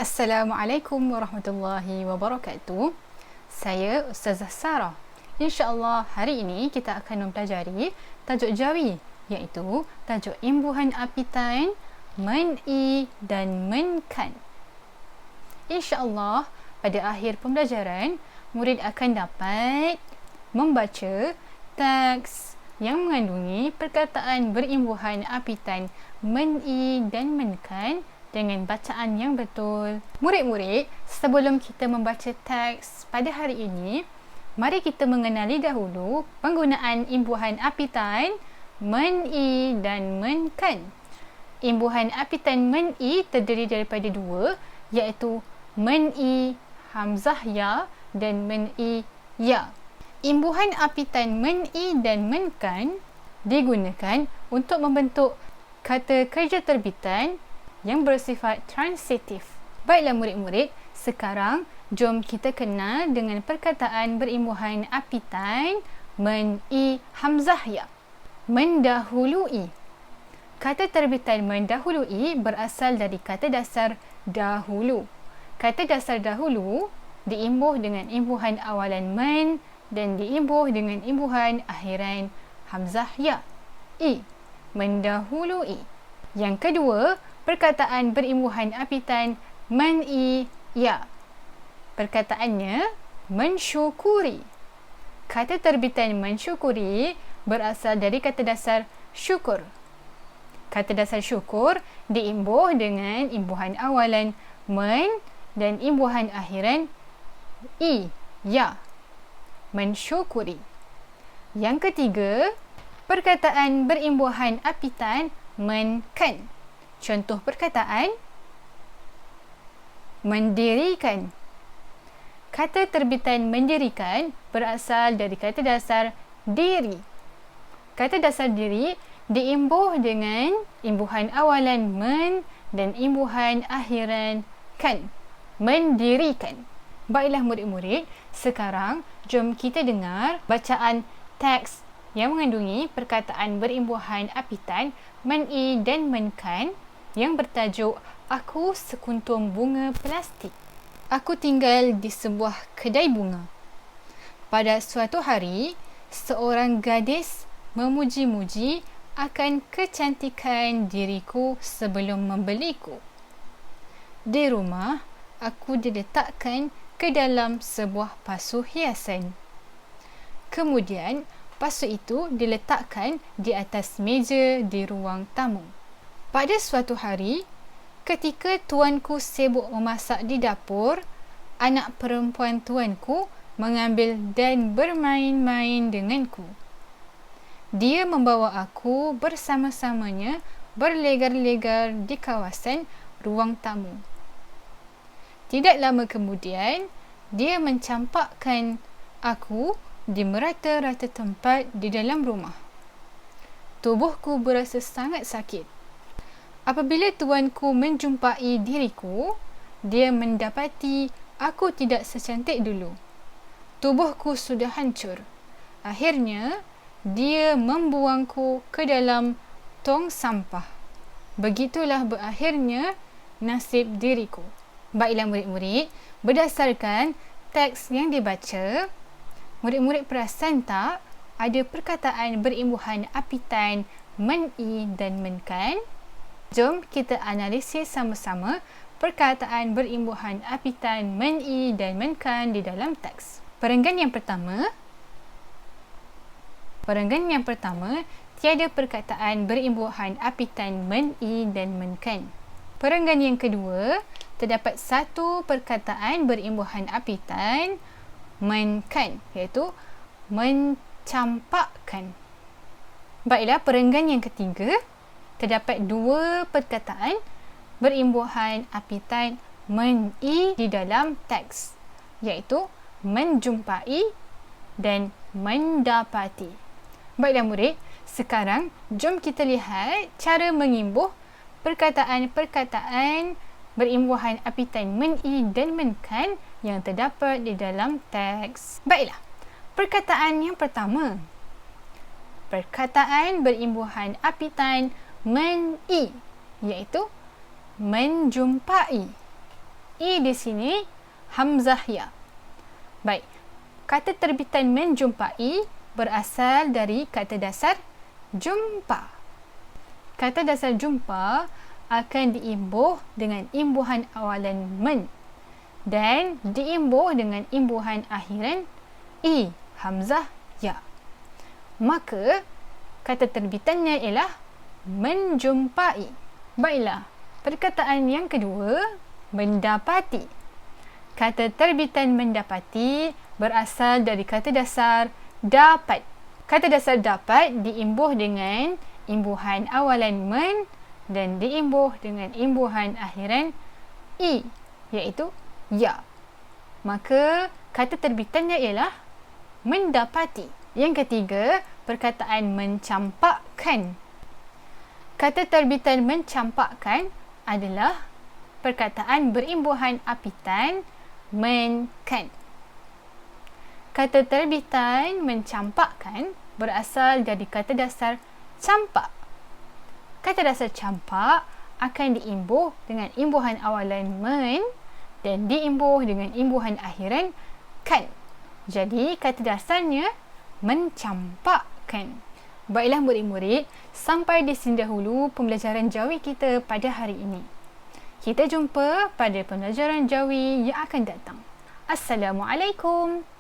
Assalamualaikum warahmatullahi wabarakatuh. Saya Ustazah Sarah. InsyaAllah hari ini kita akan mempelajari tajuk jawi, iaitu tajuk imbuhan apitain, men-i dan men-kan. InsyaAllah pada akhir pembelajaran, murid akan dapat membaca teks yang mengandungi perkataan berimbuhan apitain men-i dan men-kan dengan bacaan yang betul. Murid-murid, sebelum kita membaca teks pada hari ini, mari kita mengenali dahulu penggunaan imbuhan apitain men-i dan men-kan. Imbuhan apitain men-i terdiri daripada dua, iaitu men-i hamzah ya dan men-i ya. Imbuhan apitain men-i dan men-kan digunakan untuk membentuk kata kerja terbitan yang bersifat transitif. Baiklah murid-murid, sekarang jom kita kenal dengan perkataan berimbuhan apitain men-i hamzah ya. Mendahului. Kata terbitan mendahului berasal dari kata dasar dahulu. Kata dasar dahulu diimbuh dengan imbuhan awalan men dan diimbuh dengan imbuhan akhiran hamzah ya. I. Mendahului. Yang kedua, perkataan berimbuhan apitain men-i ya. Perkataannya mensyukuri. Kata terbitan mensyukuri berasal dari kata dasar syukur. Kata dasar syukur diimbuh dengan imbuhan awalan men dan imbuhan akhiran i ya. Mensyukuri. Yang ketiga, perkataan berimbuhan apitain men-kan. Contoh perkataan mendirikan. Kata terbitan mendirikan berasal dari kata dasar diri. Kata dasar diri diimbuh dengan imbuhan awalan men dan imbuhan akhiran kan. Mendirikan. Baiklah murid-murid, sekarang jom kita dengar bacaan teks yang mengandungi perkataan berimbuhan apitain men-i dan men-kan yang bertajuk Aku Sekuntum Bunga Plastik. Aku tinggal di sebuah kedai bunga. Pada suatu hari, seorang gadis memuji-muji akan kecantikan diriku sebelum membeliku. Di rumah, aku diletakkan ke dalam sebuah pasu hiasan. Kemudian, pasu itu diletakkan di atas meja di ruang tamu. Pada suatu hari, ketika tuanku sibuk memasak di dapur, anak perempuan tuanku mengambil dan bermain-main denganku. Dia membawa aku bersama-samanya berlegar-legar di kawasan ruang tamu. Tidak lama kemudian, dia mencampakkan aku di merata-rata tempat di dalam rumah. Tubuhku berasa sangat sakit. Apabila tuanku menjumpai diriku, dia mendapati aku tidak secantik dulu. Tubuhku sudah hancur. Akhirnya, dia membuangku ke dalam tong sampah. Begitulah berakhirnya nasib diriku. Baiklah murid-murid, berdasarkan teks yang dibaca, murid-murid perasan tak ada perkataan berimbuhan apitain men-i dan men-kan? Jom kita analisis sama-sama perkataan berimbuhan apitain men-i dan men-kan di dalam teks. Perenggan yang pertama, tiada perkataan berimbuhan apitain men-i dan men-kan. Perenggan yang kedua, terdapat satu perkataan berimbuhan apitain men-kan, iaitu mencampakkan. Baiklah, perenggan yang ketiga, terdapat dua perkataan berimbuhan apitain men-i di dalam teks, iaitu menjumpai dan mendapati. Baiklah murid, sekarang jom kita lihat cara mengimbuh perkataan-perkataan berimbuhan apitain men-i dan men-kan yang terdapat di dalam teks. Baiklah, perkataan yang pertama. Perkataan berimbuhan apitain men-i, iaitu menjumpai. I di sini hamzah ya. Baik. Kata terbitan menjumpai berasal dari kata dasar jumpa. Kata dasar jumpa akan diimbuh dengan imbuhan awalan men dan diimbuh dengan imbuhan akhiran i, hamzah ya. Maka kata terbitannya ialah menjumpai. Baiklah, perkataan yang kedua, mendapati. Kata terbitan mendapati berasal dari kata dasar dapat. Kata dasar dapat diimbuh dengan imbuhan awalan men dan diimbuh dengan imbuhan akhiran i, iaitu ya. Maka kata terbitannya ialah mendapati. Yang ketiga, perkataan mencampakkan. Kata terbitan mencampakkan adalah perkataan berimbuhan apitan men-kan. Kata terbitan mencampakkan berasal dari kata dasar campak. Kata dasar campak akan diimbuh dengan imbuhan awalan men dan diimbuh dengan imbuhan akhiran kan. Jadi kata dasarnya mencampakkan. Baiklah murid-murid, sampai di sini dahulu pembelajaran Jawi kita pada hari ini. Kita jumpa pada pembelajaran Jawi yang akan datang. Assalamualaikum.